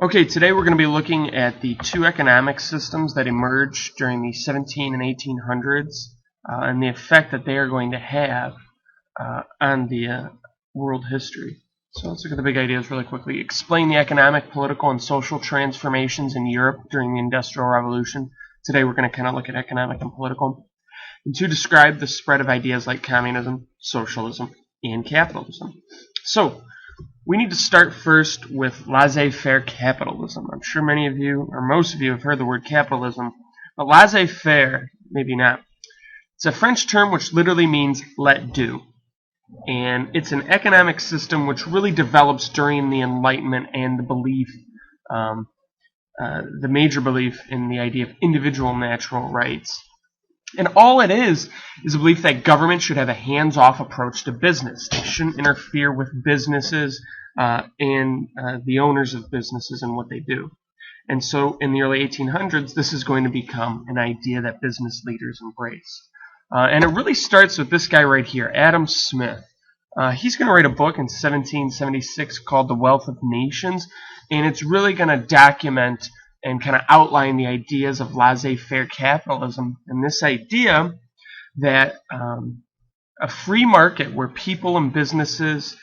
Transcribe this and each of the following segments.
Okay, today we're going to be looking at the two economic systems that emerged during the 17 and 1800s and the effect that they are going to have on the world history. So let's look at the big ideas really quickly. Explain the economic, political, and social transformations in Europe during the Industrial Revolution. Today we're going to kind of look at economic and political. And to describe the spread of ideas like communism, socialism, and capitalism. So we need to start first with laissez-faire capitalism. I'm sure many of you, or most of you, have heard the word capitalism, but laissez-faire, maybe not. It's a French term which literally means let do. And it's an economic system which really develops during the Enlightenment and the belief, the major belief in the idea of individual natural rights. And all it is a belief that government should have a hands-off approach to business. They shouldn't interfere with businesses and the owners of businesses and what they do. And so in the early 1800s, this is going to become an idea that business leaders embrace. And it really starts with this guy right here, Adam Smith. He's going to write a book in 1776 called The Wealth of Nations, and it's really going to document and kind of outline the ideas of laissez-faire capitalism, and this idea that a free market where people and businesses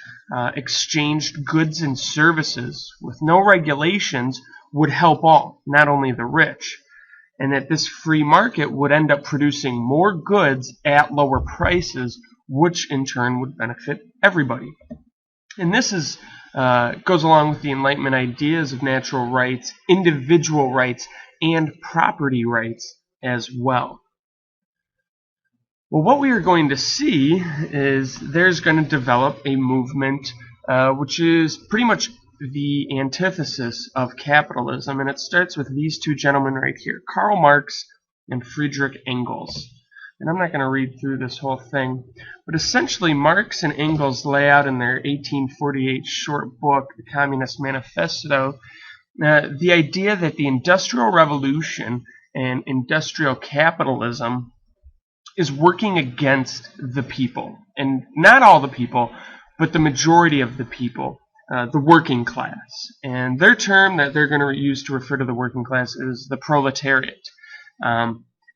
exchanged goods and services with no regulations would help all, not only the rich, and that this free market would end up producing more goods at lower prices, which in turn would benefit everybody. And this is goes along with the Enlightenment ideas of natural rights, individual rights, and property rights as well. Well, what we are going to see is there's going to develop a movement which is pretty much the antithesis of capitalism, and it starts with these two gentlemen right here, Karl Marx and Friedrich Engels. And I'm not going to read through this whole thing, but essentially Marx and Engels lay out in their 1848 short book, The Communist Manifesto, the idea that the Industrial Revolution and industrial capitalism is working against the people. And not all the people, but the majority of the people, the working class. And their term that they're going to use to refer to the working class is the proletariat.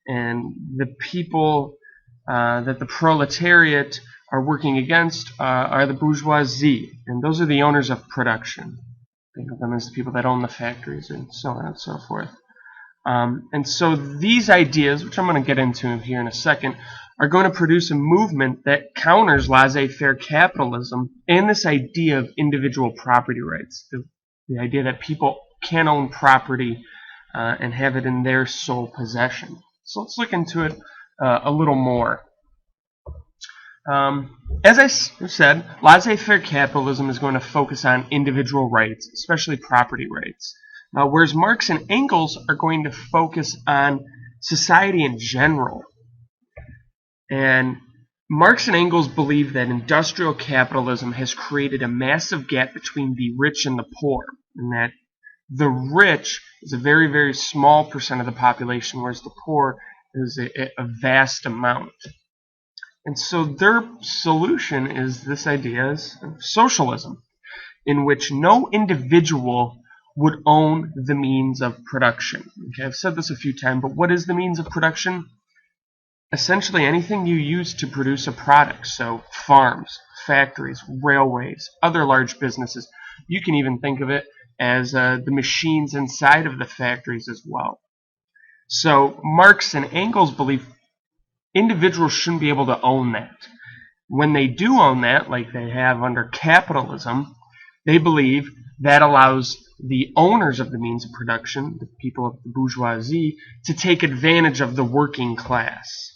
And the people that the proletariat are working against are the bourgeoisie, and those are the owners of production. Think of them as the people that own the factories and so on and so forth. And so these ideas, which I'm going to get into here in a second, are going to produce a movement that counters laissez-faire capitalism and this idea of individual property rights, the idea that people can own property and have it in their sole possession. So let's look into it a little more. As I said, laissez-faire capitalism is going to focus on individual rights, especially property rights, whereas Marx and Engels are going to focus on society in general. And Marx and Engels believe that industrial capitalism has created a massive gap between the rich and the poor, and that the rich is a very, very small percent of the population, whereas the poor is a vast amount. And so their solution is this idea of socialism, in which no individual would own the means of production. Okay, I've said this a few times, but what is the means of production? Essentially anything you use to produce a product. So farms, factories, railways, other large businesses. You can even think of it as the machines inside of the factories as well. So Marx and Engels believe individuals shouldn't be able to own that. When they do own that, like they have under capitalism, they believe that allows the owners of the means of production, the people of the bourgeoisie, to take advantage of the working class.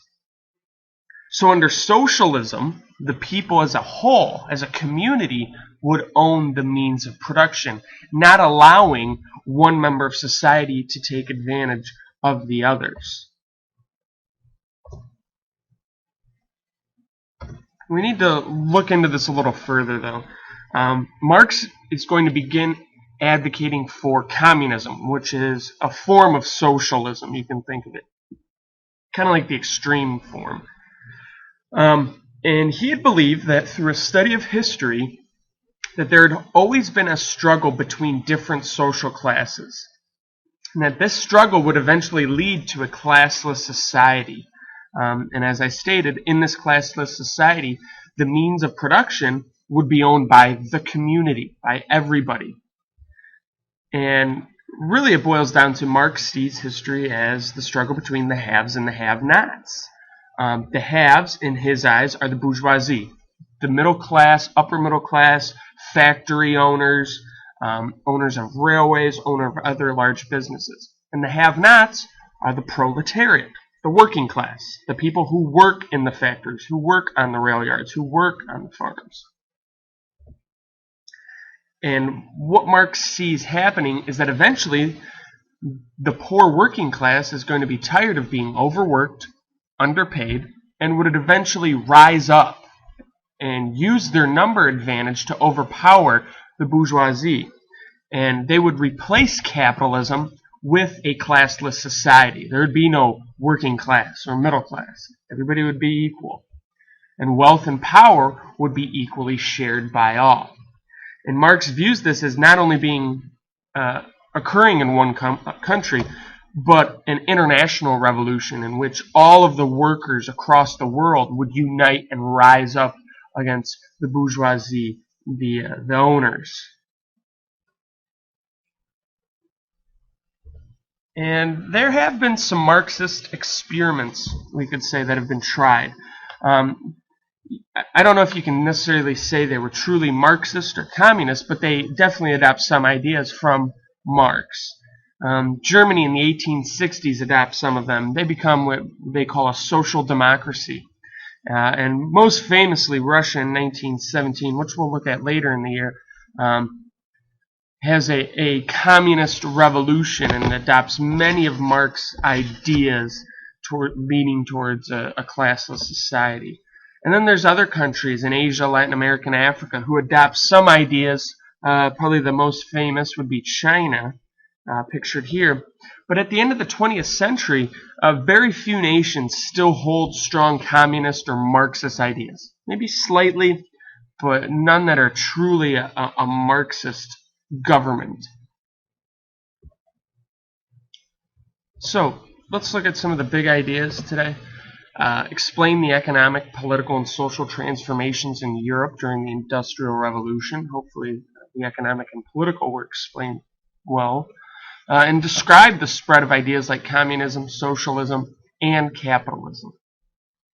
So under socialism, the people as a whole, as a community, would own the means of production, not allowing one member of society to take advantage of the others. We need to look into this a little further, though. Marx is going to begin advocating for communism, which is a form of socialism, you can think of it. Kind of like the extreme form. And he had believed that through a study of history, that there had always been a struggle between different social classes, and that this struggle would eventually lead to a classless society. And as I stated, in this classless society, the means of production would be owned by the community, by everybody. And really it boils down to Marx sees history as the struggle between the haves and the have-nots. The haves, in his eyes, are the bourgeoisie, the middle class, upper middle class, factory owners, owners of railways, owners of other large businesses. And the have-nots are the proletariat, the working class, the people who work in the factories, who work on the rail yards, who work on the farms. And what Marx sees happening is that eventually the poor working class is going to be tired of being overworked, underpaid, and would eventually rise up and use their number advantage to overpower the bourgeoisie. And they would replace capitalism with a classless society. There would be no working class or middle class. Everybody would be equal. And wealth and power would be equally shared by all. And Marx views this as not only being occurring in one country, but an international revolution in which all of the workers across the world would unite and rise up against the bourgeoisie, the owners. And there have been some Marxist experiments, we could say, that have been tried. I don't know if you can necessarily say they were truly Marxist or communist, but they definitely adopt some ideas from Marx. Germany in the 1860s adopts some of them. They become what they call a social democracy. And most famously, Russia in 1917, which we'll look at later in the year, has a communist revolution and adopts many of Marx's ideas leaning towards a classless society. And then there's other countries in Asia, Latin America, and Africa who adopt some ideas. Probably the most famous would be China, pictured here. But at the end of the 20th century, very few nations still hold strong communist or Marxist ideas. Maybe slightly, but none that are truly a Marxist government. So let's look at some of the big ideas today. Explain the economic, political, and social transformations in Europe during the Industrial Revolution. Hopefully the economic and political were explained well. And describe the spread of ideas like communism, socialism, and capitalism.